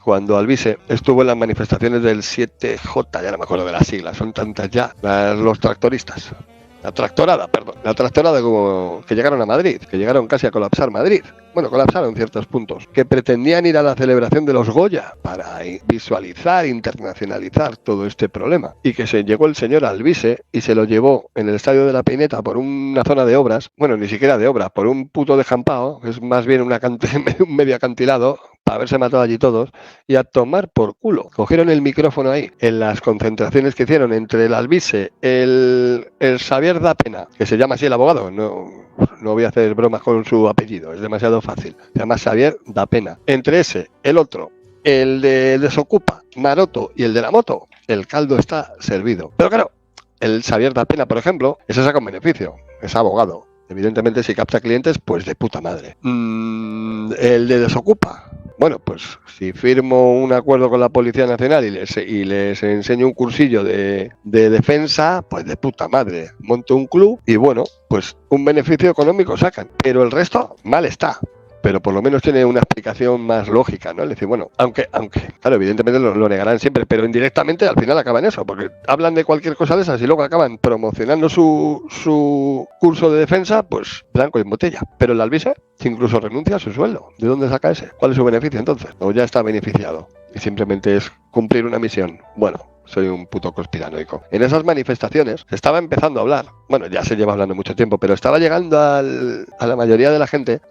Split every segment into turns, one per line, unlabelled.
cuando Alvise estuvo en las manifestaciones del 7J, ya no me acuerdo de las siglas, son tantas ya, los tractoristas. La tractorada como que llegaron a Madrid, que llegaron casi a colapsar Madrid. Bueno, colapsaron ciertos puntos, que pretendían ir a la celebración de los Goya para visualizar, internacionalizar todo este problema. Y que se llegó el señor Alvise y se lo llevó en el Estadio de la Peineta por una zona de obras, bueno, ni siquiera de obras, por un puto descampado, que es más bien un medio acantilado, para haberse matado allí todos, y a tomar por culo. Cogieron el micrófono ahí, en las concentraciones que hicieron entre el Alvise, el Xavier da Pena, que se llama así el abogado, no voy a hacer bromas con su apellido, es demasiado fácil. Se llama Xavier da Pena. Entre ese, el otro, el de Desocupa, Maroto y el de la moto, el caldo está servido. Pero claro, el Xavier da Pena, por ejemplo, ese saca un beneficio, es abogado. Evidentemente, si capta clientes, pues de puta madre. El de Desocupa, bueno, pues si firmo un acuerdo con la Policía Nacional y les enseño un cursillo de defensa, pues de puta madre. Monto un club y bueno, pues un beneficio económico sacan. Pero el resto, mal está. Pero por lo menos tiene una explicación más lógica, ¿no? Es decir, bueno, aunque claro, evidentemente lo negarán siempre, pero indirectamente al final acaban eso, porque hablan de cualquier cosa de esas y luego acaban promocionando su curso de defensa, pues blanco y en botella. Pero el Alvise incluso renuncia a su sueldo. ¿De dónde saca ese? ¿Cuál es su beneficio entonces? O ya está beneficiado y simplemente es cumplir una misión. Bueno, soy un puto conspiranoico. En esas manifestaciones se estaba empezando a hablar, bueno, ya se lleva hablando mucho tiempo, pero estaba llegando a la mayoría de la gente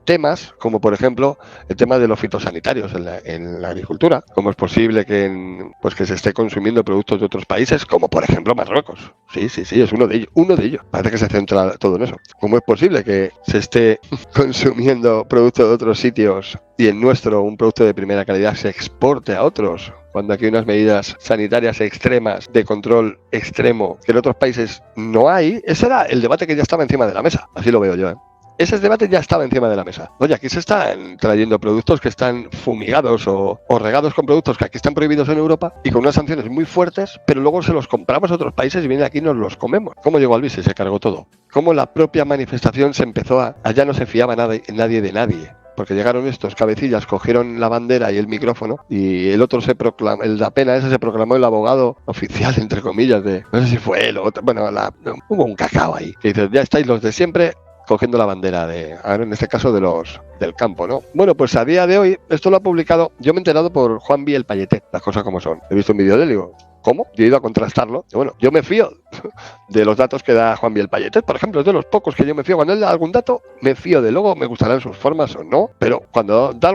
temas como, por ejemplo, el tema de los fitosanitarios en la agricultura. ¿Cómo es posible que se esté consumiendo productos de otros países, como por ejemplo Marruecos? Sí, es uno de ellos. Parece que se centra todo en eso. ¿Cómo es posible que se esté consumiendo productos de otros sitios y en nuestro, un producto de primera calidad, se exporte a otros, cuando aquí hay unas medidas sanitarias extremas, de control extremo, que en otros países no hay? Ese era el debate que ya estaba encima de la mesa, así lo veo yo, ¿eh? Ese debate ya estaba encima de la mesa. Oye, aquí se están trayendo productos que están fumigados o regados con productos que aquí están prohibidos en Europa y con unas sanciones muy fuertes, pero luego se los compramos a otros países y vienen aquí y nos los comemos. ¿Cómo llegó Alvise y se cargó todo? ¿Cómo la propia manifestación se empezó ya no se fiaba nadie de nadie? Porque llegaron estos cabecillas, cogieron la bandera y el micrófono, y el otro el da Pena ese se proclamó el abogado oficial, entre comillas, no sé si fue él o otro, bueno, hubo un cacao ahí, que dice, ya estáis los de siempre cogiendo la bandera ahora en este caso del campo, ¿no? Bueno, pues a día de hoy, esto lo ha publicado, yo me he enterado por Juan el Payete, las cosas como son. He visto un vídeo de él y digo, ¿cómo? Yo he ido a contrastarlo. Y bueno, yo me fío de los datos que da Juan el Payete, por ejemplo, es de los pocos que yo me fío. Cuando él da algún dato, me fío de luego, me gustarán sus formas o no, pero cuando da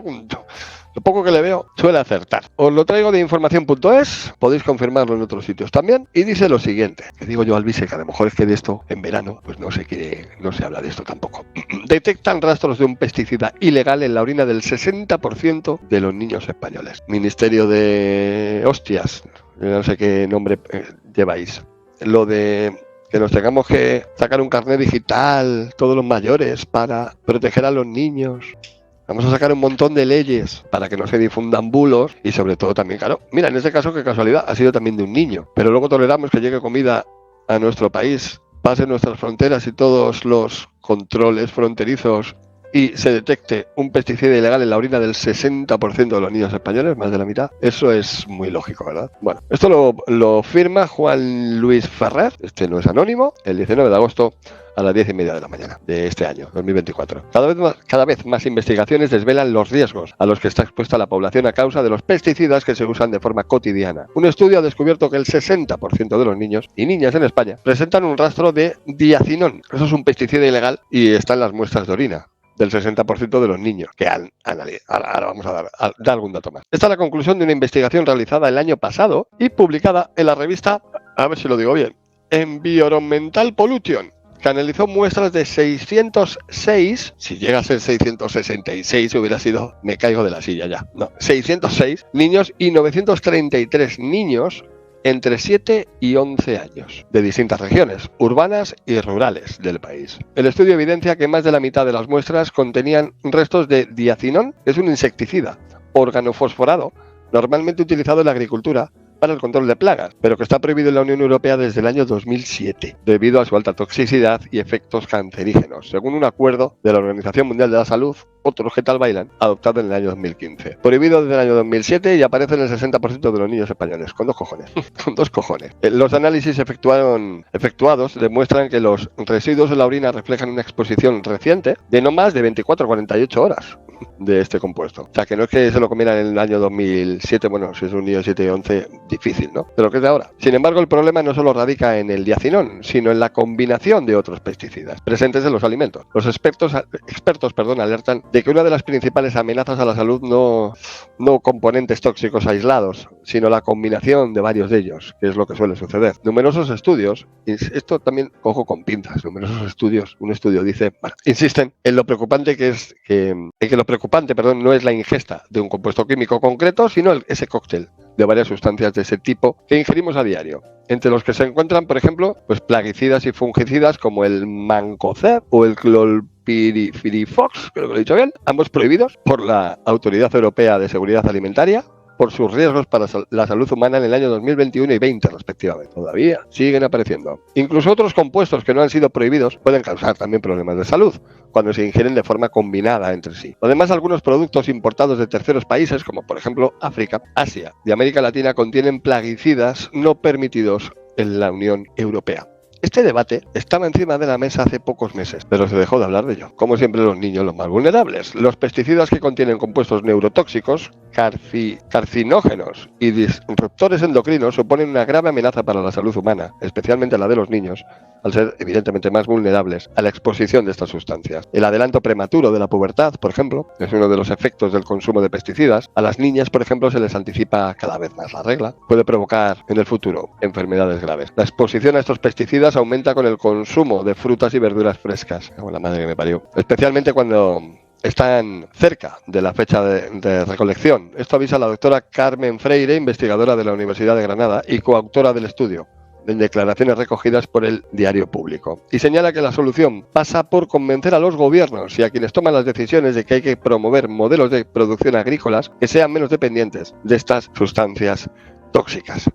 lo poco que le veo, suele acertar. Os lo traigo de información.es, podéis confirmarlo en otros sitios también, y dice lo siguiente, que digo yo, Alvise, que a lo mejor es que de esto, en verano, pues no se habla de esto tampoco. Detectan rastros de un pesticida ilegal en la orina del 60% de los niños españoles. Ministerio de Hostias, no sé qué nombre lleváis. Lo de que nos tengamos que sacar un carnet digital, todos los mayores, para proteger a los niños. Vamos a sacar un montón de leyes para que no se difundan bulos y sobre todo también, claro, mira, en este caso, qué casualidad, ha sido también de un niño. Pero luego toleramos que llegue comida a nuestro país, pase nuestras fronteras y todos los controles fronterizos y se detecte un pesticida ilegal en la orina del 60% de los niños españoles, más de la mitad. Eso es muy lógico, ¿verdad? Bueno, esto lo firma Juan Luis Ferrer, este no es anónimo, el 19 de agosto a las 10:30 de la mañana de este año, 2024. Cada vez más investigaciones desvelan los riesgos a los que está expuesta la población a causa de los pesticidas que se usan de forma cotidiana. Un estudio ha descubierto que el 60% de los niños y niñas en España presentan un rastro de diacinón. Eso es un pesticida ilegal y está en las muestras de orina del 60% de los niños, que ahora vamos a dar algún dato más. Esta es la conclusión de una investigación realizada el año pasado y publicada en la revista, a ver si lo digo bien, Environmental Pollution, que analizó muestras de 606, si llega a ser 666 hubiera sido, me caigo de la silla ya, no, 606 niños y 933 niños entre 7 y 11 años, de distintas regiones, urbanas y rurales del país. El estudio evidencia que más de la mitad de las muestras contenían restos de diacinón, que es un insecticida organofosforado, normalmente utilizado en la agricultura para el control de plagas, pero que está prohibido en la Unión Europea desde el año 2007, debido a su alta toxicidad y efectos cancerígenos, según un acuerdo de la Organización Mundial de la Salud, otros que tal bailan, adoptado en el año 2015. Prohibido desde el año 2007 y aparece en el 60% de los niños españoles, con 2 cojones. Con 2 cojones. Los análisis efectuados demuestran que los residuos de la orina reflejan una exposición reciente de no más de 24 a 48 horas de este compuesto. O sea, que no es que se lo comieran en el año 2007, bueno, si es un niño de 7 y 11, difícil, ¿no? Pero que es de ahora. Sin embargo, el problema no solo radica en el diacinón, sino en la combinación de otros pesticidas presentes en los alimentos. Los expertos alertan de que una de las principales amenazas a la salud no componentes tóxicos aislados, sino la combinación de varios de ellos, que es lo que suele suceder. Numerosos estudios, y esto también cojo con pinzas, un estudio dice, bueno, insisten en lo preocupante lo preocupante no es la ingesta de un compuesto químico concreto, sino ese cóctel de varias sustancias de ese tipo que ingerimos a diario, entre los que se encuentran, por ejemplo, pues plaguicidas y fungicidas como el mancozeb o el clorpirifos, creo que lo he dicho bien, ambos prohibidos por la Autoridad Europea de Seguridad Alimentaria por sus riesgos para la salud humana en el año 2021 y 20 respectivamente. Todavía siguen apareciendo. Incluso otros compuestos que no han sido prohibidos pueden causar también problemas de salud cuando se ingieren de forma combinada entre sí. Además, algunos productos importados de terceros países, como por ejemplo África, Asia y América Latina, contienen plaguicidas no permitidos en la Unión Europea. Este debate estaba encima de la mesa hace pocos meses, pero se dejó de hablar de ello. Como siempre, los niños los más vulnerables. Los pesticidas que contienen compuestos neurotóxicos, carcinógenos y disruptores endocrinos suponen una grave amenaza para la salud humana, especialmente la de los niños, al ser evidentemente más vulnerables a la exposición de estas sustancias. El adelanto prematuro de la pubertad, por ejemplo, es uno de los efectos del consumo de pesticidas. A las niñas, por ejemplo, se les anticipa cada vez más la regla. Puede provocar en el futuro enfermedades graves. La exposición a estos pesticidas aumenta con el consumo de frutas y verduras frescas. Como la madre que me parió. Especialmente cuando están cerca de la fecha de recolección. Esto avisa la doctora Carmen Freire, investigadora de la Universidad de Granada y coautora del estudio, en declaraciones recogidas por el Diario Público. Y señala que la solución pasa por convencer a los gobiernos y a quienes toman las decisiones de que hay que promover modelos de producción agrícolas que sean menos dependientes de estas sustancias tóxicas.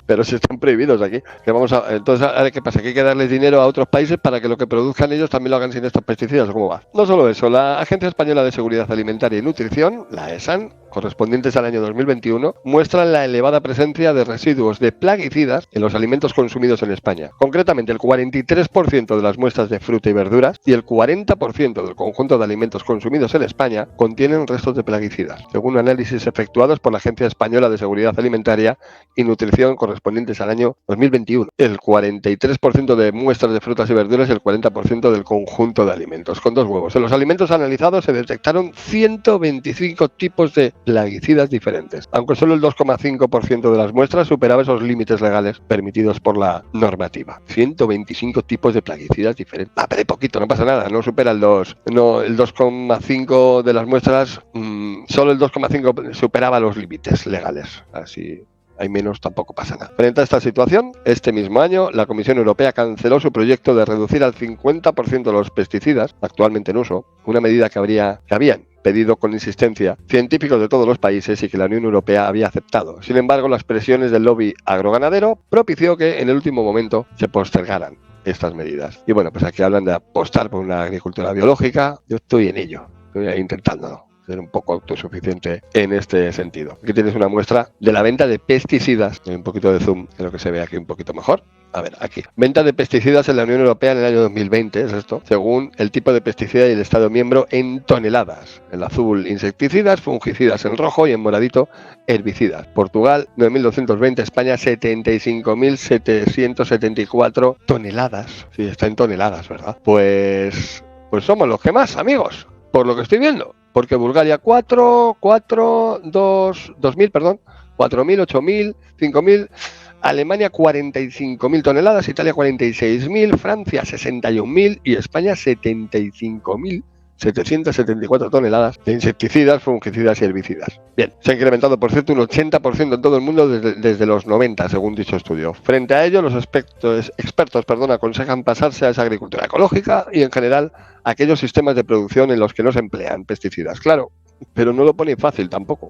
Pero si están prohibidos aquí. Entonces, ¿qué pasa? ¿Que hay que darles dinero a otros países para que lo que produzcan ellos también lo hagan sin estos pesticidas? ¿O cómo va? No solo eso, la Agencia Española de Seguridad Alimentaria y Nutrición, la ESAN, correspondientes al año 2021, muestran la elevada presencia de residuos de plaguicidas en los alimentos consumidos en España. Concretamente, el 43% de las muestras de fruta y verduras y el 40% del conjunto de alimentos consumidos en España contienen restos de plaguicidas, según análisis efectuados por la Agencia Española de Seguridad Alimentaria y Nutrición correspondientes al año 2021. El 43% de muestras de frutas y verduras y el 40% del conjunto de alimentos, con 2 huevos. En los alimentos analizados se detectaron 125 tipos de plaguicidas diferentes, aunque solo el 2,5% de las muestras superaba esos límites legales permitidos por la normativa. 125 tipos de plaguicidas diferentes. Pero poquito, no pasa nada, no supera el 2. No, el 2,5 de las muestras, solo el 2,5 superaba los límites legales. Así hay menos, tampoco pasa nada. Frente a esta situación, este mismo año, la Comisión Europea canceló su proyecto de reducir al 50% los pesticidas actualmente en uso, una medida que habían pedido con insistencia científicos de todos los países y que la Unión Europea había aceptado. Sin embargo, las presiones del lobby agroganadero propició que en el último momento se postergaran estas medidas. Y bueno, pues aquí hablan de apostar por una agricultura biológica. Yo estoy en ello, estoy intentándolo. Ser un poco autosuficiente en este sentido. Aquí tienes una muestra de la venta de pesticidas. Hay un poquito de zoom, creo que se ve aquí un poquito mejor. A ver, aquí. Venta de pesticidas en la Unión Europea en el año 2020, es esto, según el tipo de pesticida y el Estado miembro en toneladas. En azul, insecticidas, fungicidas en rojo y en moradito, herbicidas. Portugal, 9.220, España, 75.774 toneladas. Sí, está en toneladas, ¿verdad? Pues somos los que más, amigos, por lo que estoy viendo. Porque Bulgaria 4.000, 4.000, 8.000, 5.000, Alemania 45.000 toneladas, Italia 46.000, Francia 61.000 y España 75.774 toneladas de insecticidas, fungicidas y herbicidas. Bien, se ha incrementado, por cierto, un 80% en todo el mundo desde los 90, según dicho estudio. Frente a ello, los expertos aconsejan pasarse a esa agricultura ecológica y, en general, a aquellos sistemas de producción en los que no se emplean pesticidas. Claro, pero no lo pone fácil tampoco.